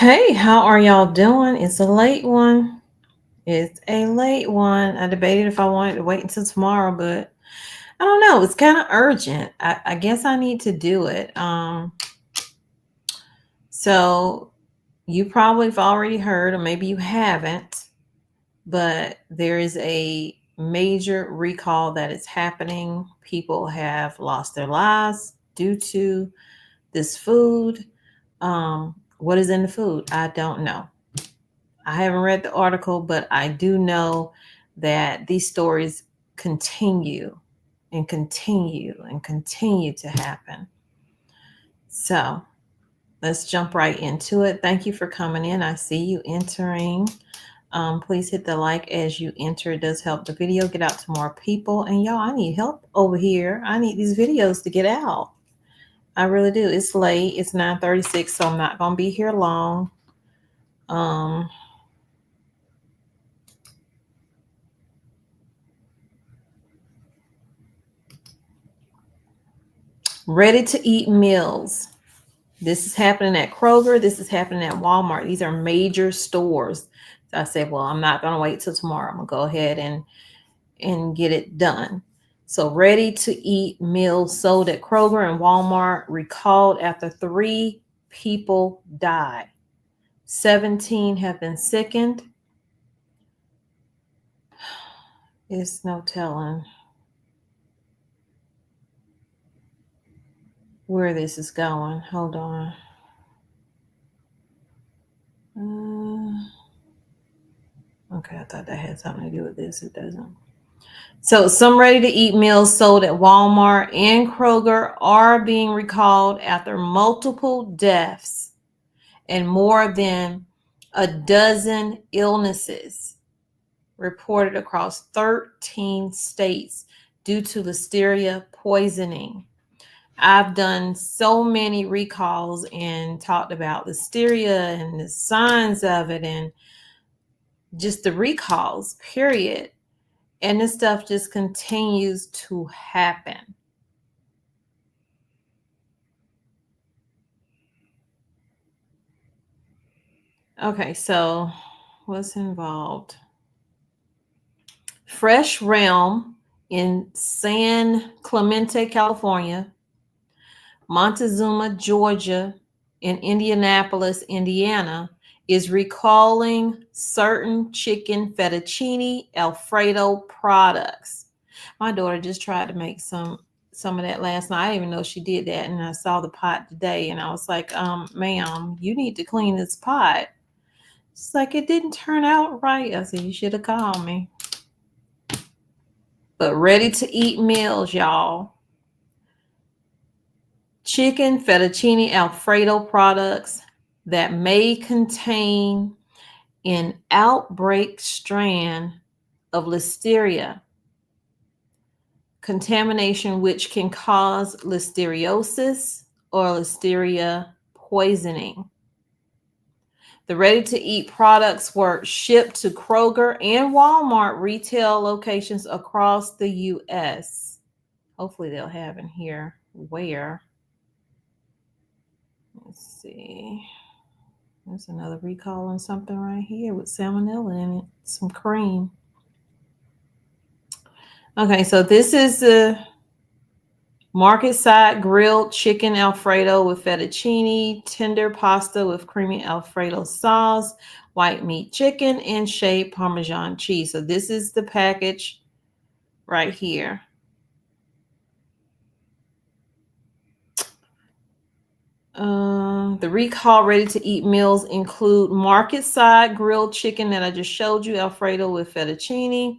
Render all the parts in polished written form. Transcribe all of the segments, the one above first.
Hey, how are y'all doing? It's a late one. It's a late one. I debated if I wanted to wait until tomorrow, but I don't know. It's kind of urgent. I guess I need to do it. So you probably have already heard, or maybe you haven't, but there is a major recall that is happening. People have lost their lives due to this food. What is in the food? I don't know. I haven't read the article, but I do know that these stories continue and continue and continue to happen. So let's jump right into it. Thank you for coming in. I see you entering. Please hit the like as you enter. It does help the video get out to more people. And y'all, I need help over here. I need these videos to get out. I really do. It's late. It's 9:36, so I'm not gonna be here long. Um, Ready to eat meals. This is happening at Kroger. This is happening at Walmart. These are major stores. So I said, well, I'm not going to wait till tomorrow. I'm going to go ahead and get it done. So ready to eat meals sold at Kroger and Walmart recalled after 3 people died. 17 have been sickened. It's no telling where this is going. Hold on. Okay, I thought that had something to do with this. It doesn't. So some ready-to-eat meals sold at Walmart and Kroger are being recalled after multiple deaths and more than a dozen illnesses reported across 13 states due to Listeria poisoning. I've done so many recalls and talked about Listeria and the signs of it and just the recalls, period. And this stuff just continues to happen. Okay, so what's involved? Fresh Realm in San Clemente, California, Montezuma, Georgia, and Indianapolis, Indiana, is recalling certain chicken fettuccine Alfredo products. My daughter just tried to make some of that last night. I didn't even know she did that, and I saw the pot today, and I was like, ma'am, you need to clean this pot. It's like it didn't turn out right. I said, you should have called me. But ready to eat meals, y'all. Chicken fettuccine Alfredo products that may contain an outbreak strand of Listeria, contamination which can cause listeriosis or Listeria poisoning. The ready-to-eat products were shipped to Kroger and Walmart retail locations across the U.S. Hopefully they'll have in here where. Let's see. There's another recall on something right here with salmonella in it. Some cream. Okay, so this is the market side grilled chicken Alfredo with fettuccine, tender pasta with creamy Alfredo sauce, white meat chicken, and shaved Parmesan cheese. So this is the package right here. The recall ready-to-eat meals include market side grilled chicken that I just showed you, Alfredo with fettuccine,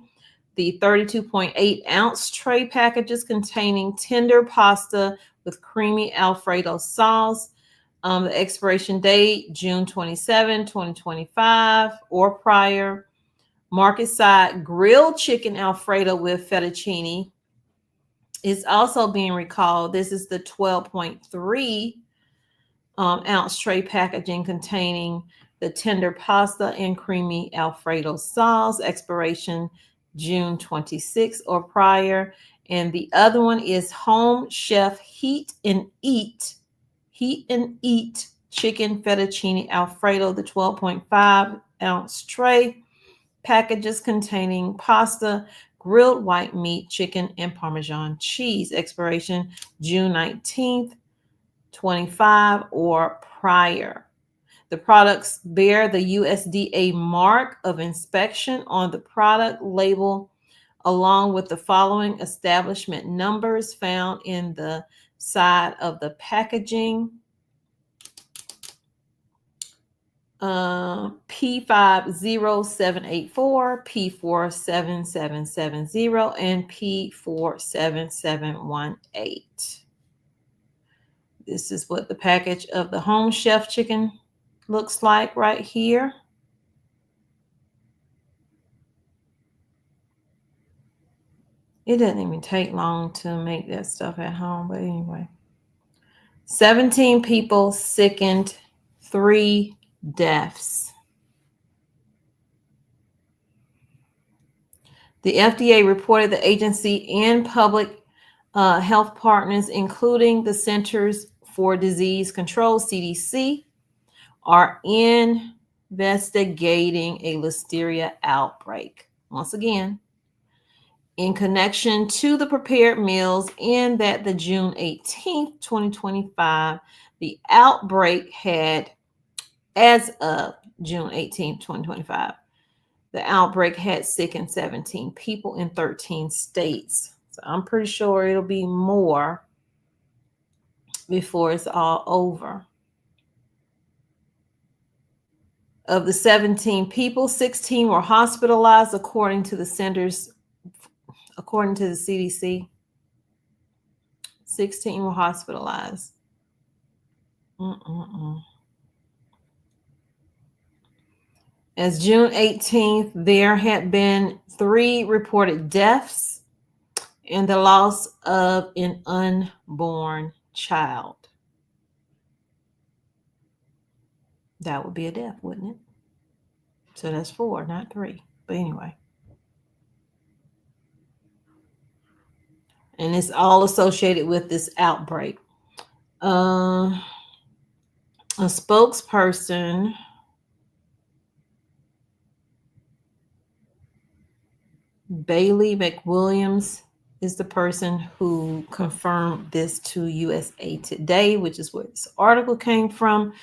the 32.8-ounce tray packages containing tender pasta with creamy Alfredo sauce. The expiration date, June 27, 2025 or prior. Market side grilled chicken Alfredo with fettuccine is also being recalled. This is the 12.3 ounce tray packaging containing the tender pasta and creamy Alfredo sauce. Expiration June 26 or prior. And the other one is Home Chef Heat and Eat chicken fettuccine Alfredo, the 12.5-ounce tray. Packages containing pasta, grilled white meat, chicken, and Parmesan cheese. Expiration June 19th, 25 or prior. The products bear the USDA mark of inspection on the product label, along with the following establishment numbers found in the side of the packaging. P50784, P47770, and P47718. This is what the package of the Home Chef chicken looks like right here. It doesn't even take long to make that stuff at home, but anyway. 17 people sickened, 3 deaths. The FDA reported the agency and public health partners, including the Centers for Disease Control, CDC, are investigating a Listeria outbreak. Once again, in connection to the prepared meals, and that the June 18th, 2025, the outbreak had, as of June 18th, 2025, the outbreak had sickened 17 people in 13 states. So I'm pretty sure it'll be more before it's all over. Of the 17 people, 16 were hospitalized according to the CDC. 16 were hospitalized. As June 18th, there had been 3 reported deaths and the loss of an unborn child. That would be a death, wouldn't it? So that's 4, not 3. But anyway. And it's all associated with this outbreak. A spokesperson Bailey McWilliams is the person who confirmed this to USA Today, which is where this article came from.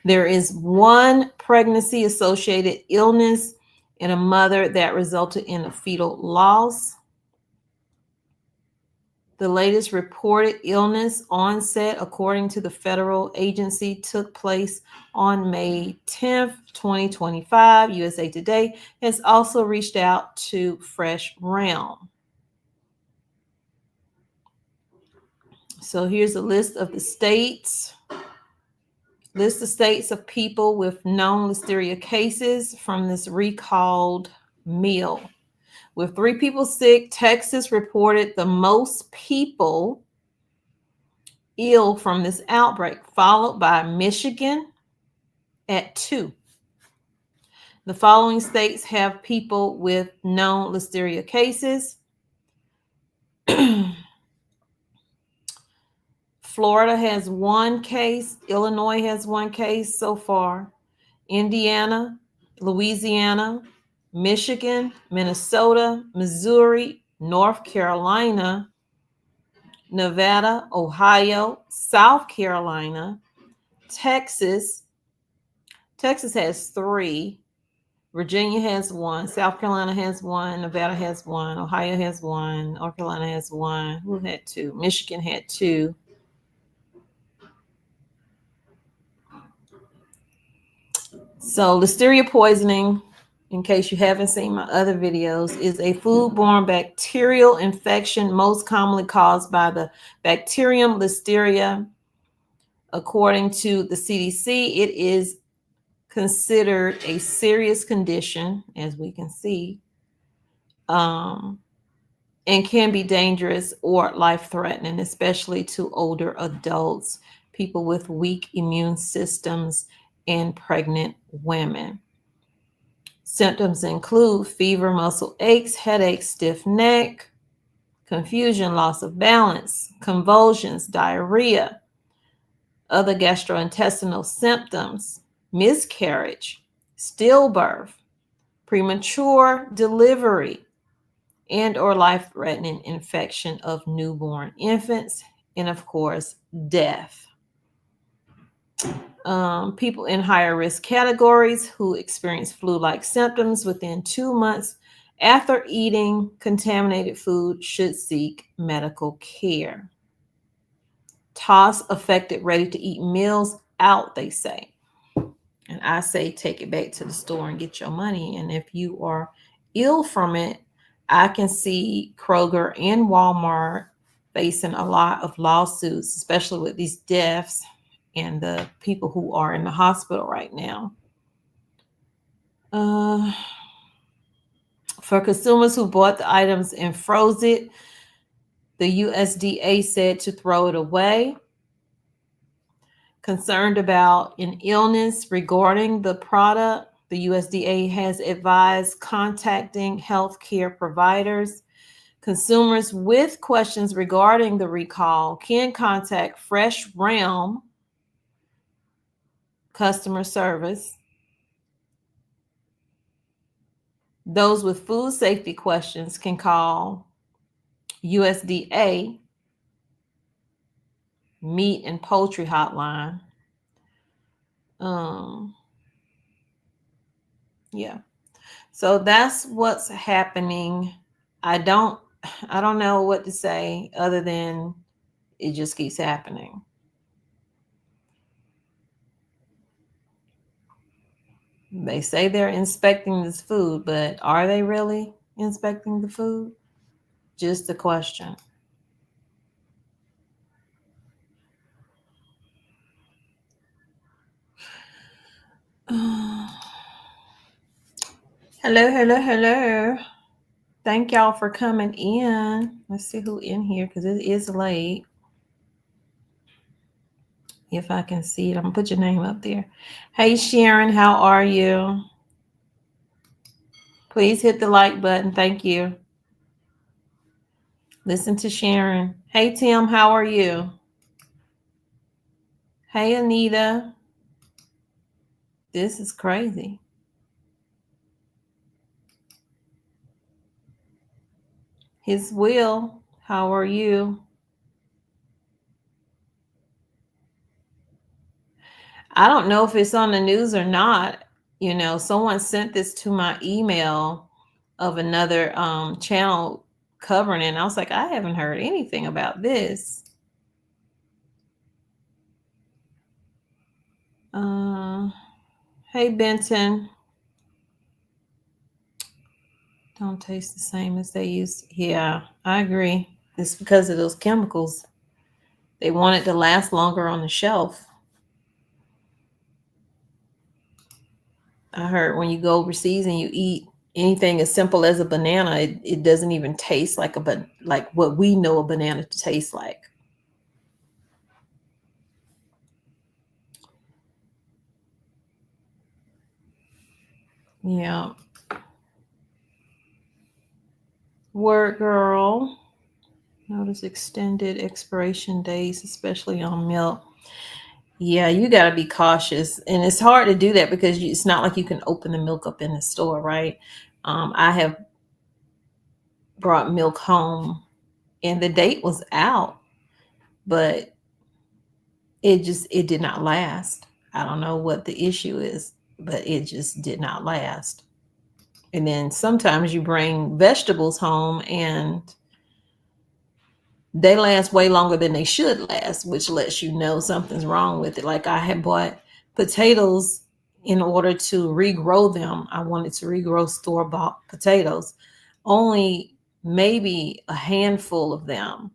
There is 1 pregnancy-associated illness in a mother that resulted in a fetal loss. The latest reported illness onset, according to the federal agency, took place on May 10th, 2025. USA Today has also reached out to Fresh Realm. So here's a list of the states. List of states of people with known Listeria cases from this recalled meal. With 3 people sick, Texas reported the most people ill from this outbreak, followed by Michigan at 2. The following states have people with known Listeria cases. Florida has 1 case. Illinois has 1 case so far. Indiana, Louisiana, Michigan, Minnesota, Missouri, North Carolina, Nevada, Ohio, South Carolina, Texas. Texas has 3. Virginia has 1. South Carolina has 1. Nevada has 1. Ohio has 1. North Carolina has 1. Who had 2? Michigan had 2. So Listeria poisoning, in case you haven't seen my other videos, is a foodborne bacterial infection most commonly caused by the bacterium Listeria. According to the CDC, it is considered a serious condition, as we can see, and can be dangerous or life-threatening, especially to older adults, people with weak immune systems, and pregnant women. Symptoms include fever, muscle aches, headaches, stiff neck, confusion, loss of balance, convulsions, diarrhea, Other gastrointestinal symptoms: miscarriage, stillbirth, premature delivery, and or life-threatening infection of newborn infants, and of course, death. People in higher risk categories who experience flu-like symptoms within 2 months after eating contaminated food should seek medical care. Toss affected ready-to-eat meals out, they say. And I say take it back to the store and get your money. And if you are ill from it, I can see Kroger and Walmart facing a lot of lawsuits, especially with these deaths and the people who are in the hospital right now. For consumers who bought the items and froze it, the USDA said to throw it away. Concerned about an illness regarding the product, the USDA has advised contacting healthcare providers. Consumers with questions regarding the recall can contact Fresh Realm customer service. Those with food safety questions can call USDA Meat and Poultry Hotline. Yeah. So that's what's happening. I don't know what to say other than it just keeps happening. They say they're inspecting this food, but are they really inspecting the food? Just a question. Hello. Thank y'all for coming in. Let's see who in here because it is late. If I can see it, I'm gonna put your name up there. Hey Sharon, how are you? Please hit the like button. Thank you. Listen to Sharon. Hey Tim, how are you? Hey Anita. This is crazy. His Will, how are you? I don't know if it's on the news or not. You know, someone sent this to my email of another channel covering it. And I was like, I haven't heard anything about this. Hey, Benton. Don't taste the same as they used to. Yeah, I agree. It's because of those chemicals. They want it to last longer on the shelf. I heard when you go overseas and you eat anything as simple as a banana, it doesn't even taste like like what we know a banana to taste like. Yeah. Word girl. Notice extended expiration days, especially on milk. Yeah, you got to be cautious. And it's hard to do that because it's not like you can open the milk up in the store, right? I have brought milk home and the date was out, but it did not last. I don't know what the issue is, but it just did not last. And then sometimes you bring vegetables home and they last way longer than they should last, which lets you know something's wrong with it. Like I had bought potatoes in order to regrow them. I wanted to regrow store-bought potatoes. Only maybe a handful of them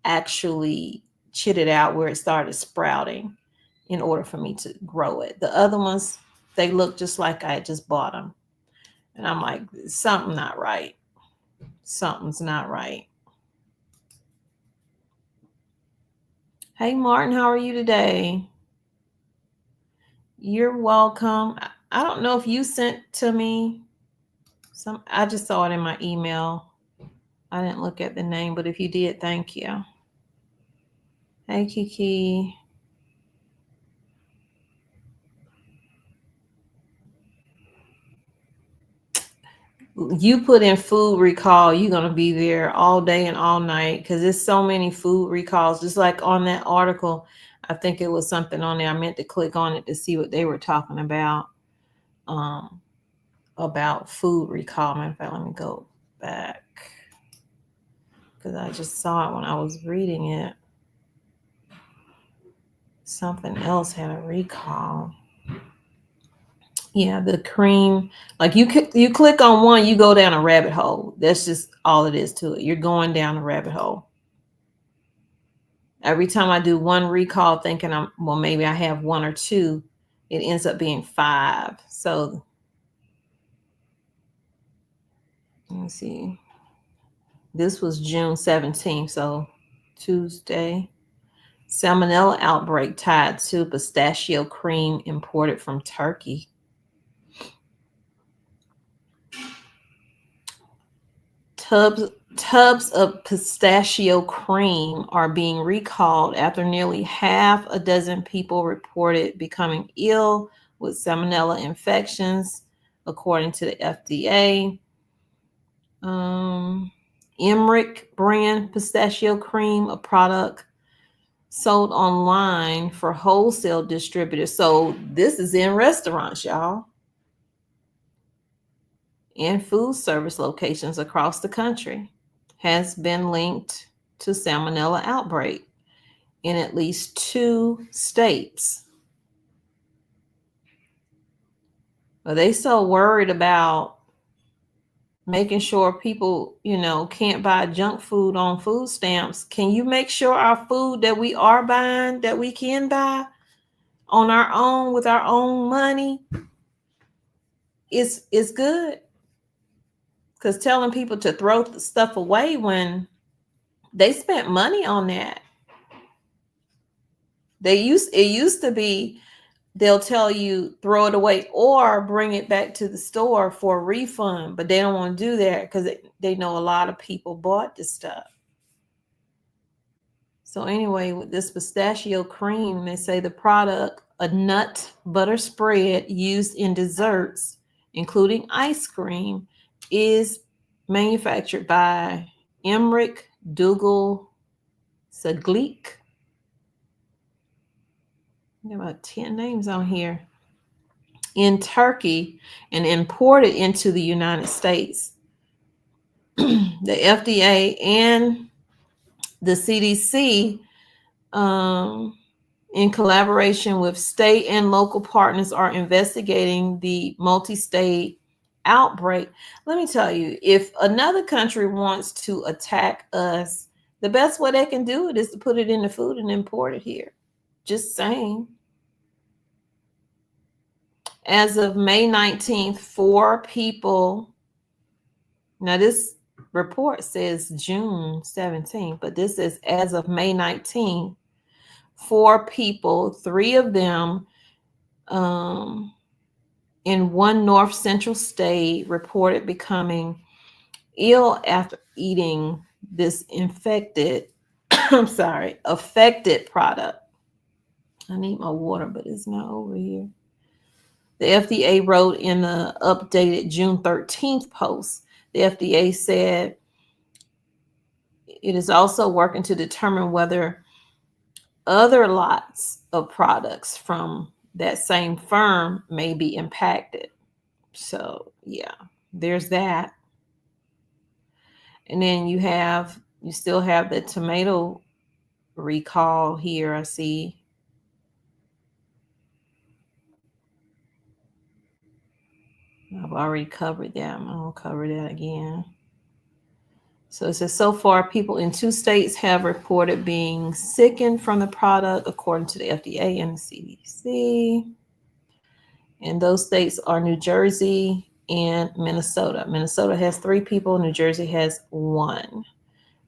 actually chitted out where it started sprouting in order for me to grow it. The other ones, they look just like I had just bought them. And I'm like, something not right. Something's not right. Hey, Martin, how are you today? You're welcome. I don't know if you sent to me I just saw it in my email. I didn't look at the name, but if you did, thank you. Hey, Kiki. You put in food recall, you're going to be there all day and all night because there's so many food recalls. Just like on that article, I think it was something on there. I meant to click on it to see what they were talking about food recall. Matter of fact, let me go back because I just saw it when I was reading it. Something else had a recall. Yeah, the cream. Like you click on one, you go down a rabbit hole. That's just all it is to it. You're going down a rabbit hole. Every time I do one recall, thinking maybe I have one or two, it ends up being 5. So let me see. This was June 17th, so Tuesday. Salmonella outbreak tied to pistachio cream imported from Turkey. Tubs of pistachio cream are being recalled after nearly half a dozen people reported becoming ill with salmonella infections, according to the FDA. Emmerich brand pistachio cream, a product sold online for wholesale distributors. So this is in restaurants, y'all, and food service locations across the country, has been linked to salmonella outbreak in at least 2 states. But they so worried about making sure people, can't buy junk food on food stamps. Can you make sure our food that we are buying, that we can buy on our own with our own money is good? Because telling people to throw the stuff away when they spent money on that. It used to be they'll tell you throw it away or bring it back to the store for a refund, but they don't want to do that because they know a lot of people bought this stuff. So anyway, with this pistachio cream, they say the product, a nut butter spread used in desserts, including ice cream, is manufactured by Emmerich Dougal Saglik. There are about 10 names on here. In Turkey and imported into the United States. The FDA and the CDC, in collaboration with state and local partners, are investigating the multi-state outbreak. Let me tell you, if another country wants to attack us, the best way they can do it is to put it in the food and import it here. Just saying. As of May 19th, 4 people. Now, this report says June 17th, but this is as of May 19th. 4 people, 3 of them in one north central state, reported becoming ill after eating this affected product. I need my water, but it's not over here. The FDA wrote in the updated June 13th post, the FDA said it is also working to determine whether other lots of products from that same firm may be impacted. So, yeah, there's that. And then you still have the tomato recall here, I see. I've already covered that. I'm going to cover that again. So it says, so far, people in 2 states have reported being sickened from the product, according to the FDA and the CDC. And those states are New Jersey and Minnesota. Minnesota has 3 people. New Jersey has 1.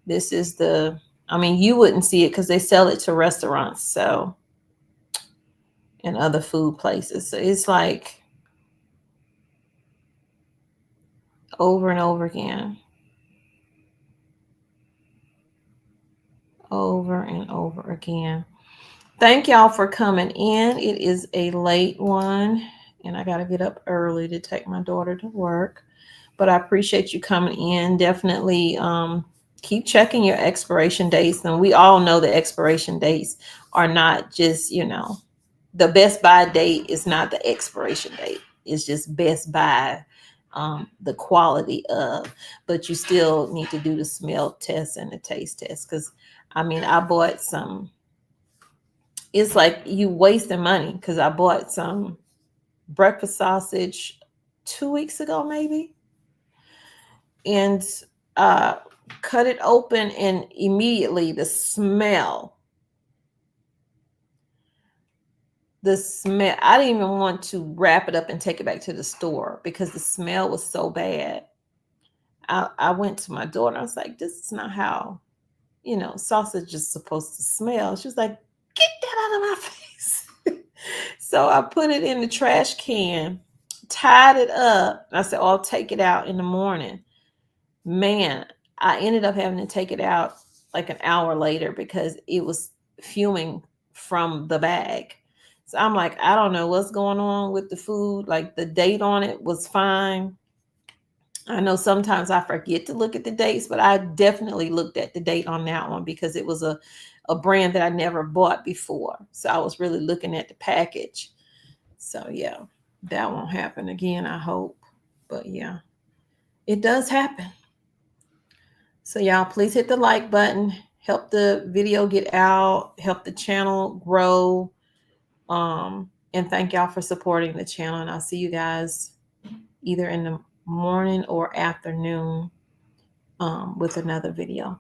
This is you wouldn't see it because they sell it to restaurants, so, and other food places. So it's like over and over again. over and over again. Thank y'all for coming in. It is a late one, and I got to get up early to take my daughter to work. But I appreciate you coming in. Definitely keep checking your expiration dates. And we all know the expiration dates are not just, the best buy date is not the expiration date. It's just best buy, the quality of. But you still need to do the smell test and the taste test. Because, I bought some. It's like you wasting money because I bought some breakfast sausage 2 weeks ago, maybe, and uh, cut it open, and immediately the smell, I didn't even want to wrap it up and take it back to the store because the smell was so bad. I went to my daughter. I was like, this is not how, sausage is supposed to smell. She was like, get that out of my face. So I put it in the trash can, tied it up. I said, oh, I'll take it out in the morning. Man, I ended up having to take it out like an hour later because it was fuming from the bag. So I'm like, I don't know what's going on with the food. Like the date on it was fine. I know sometimes I forget to look at the dates, but I definitely looked at the date on that one because it was a brand that I never bought before. So I was really looking at the package. So yeah, that won't happen again, I hope. But yeah, it does happen. So y'all, please hit the like button, help the video get out, help the channel grow. And thank y'all for supporting the channel. And I'll see you guys either in the morning or afternoon with another video.